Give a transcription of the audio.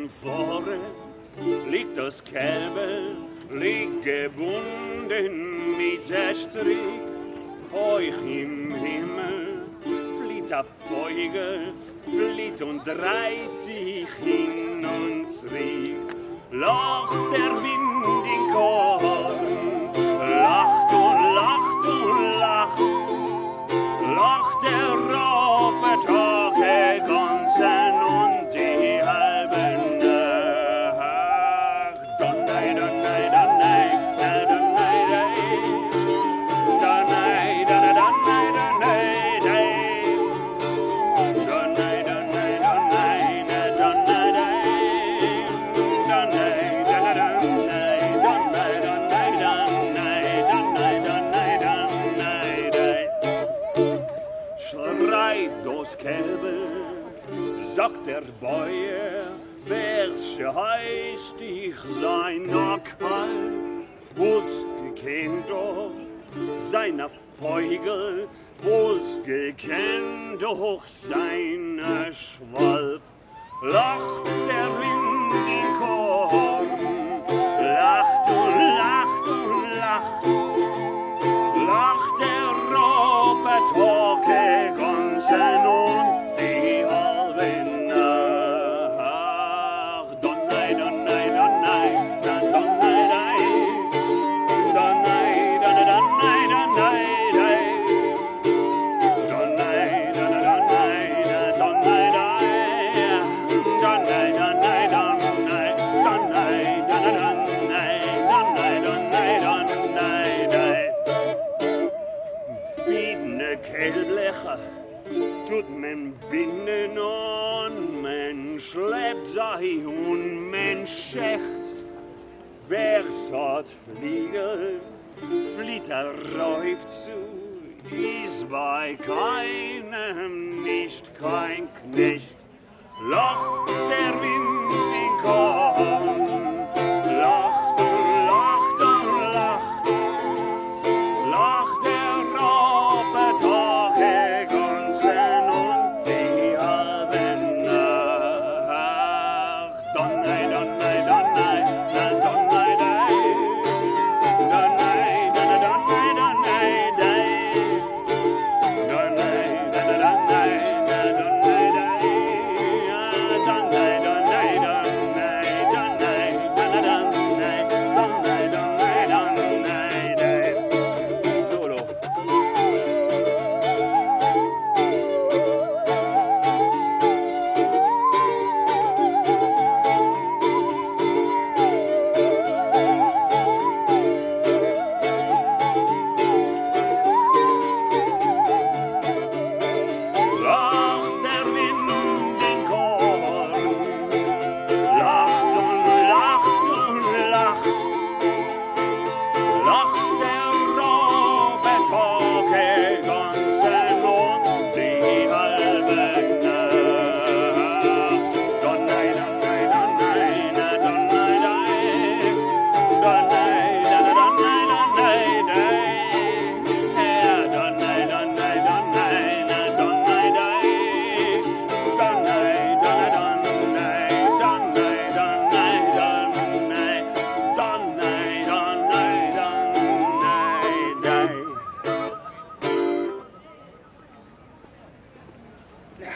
Vorne liegt das Kälber, liegt gebunden mit der Strick. Hoch im Himmel flieht der Vogel, flieht und dreht sich hin und zurück. Lacht der Wind in Korn, lacht und lacht und lacht, lacht der Robert ganzen und die halbe Nacht. Donnei, donnei, donnei, donnei, donnei, donnei, donnei, donnei, donnei, schreit das Kälber, sagt der Bäuer, welche heißt ich sei noch kalt, wohlst gekennt doch seiner Vögel, wohlst gekennt doch seiner Schwalb. Lacht der Wind in Korn, lacht und lacht und lacht, lacht der Robert Hocke ganzen und die halbe Nacht. Donnei, donnei, donnei, donnei, donnei, donnei, donnei, donnei, Kälblecher tut men binden und men schleppt sei und men schecht. Wer sagt Flieger, flieht rauf zu, ist bei keinem nicht kein Knecht. Lacht der Wind in Korn, lacht und lacht und lacht, lacht der Robert Hocke ganzen und die halbe Nacht. Donnei, donnei, donnei, donnei, donnei, donnei, donnei, donnei, donnei, donnei, Ja.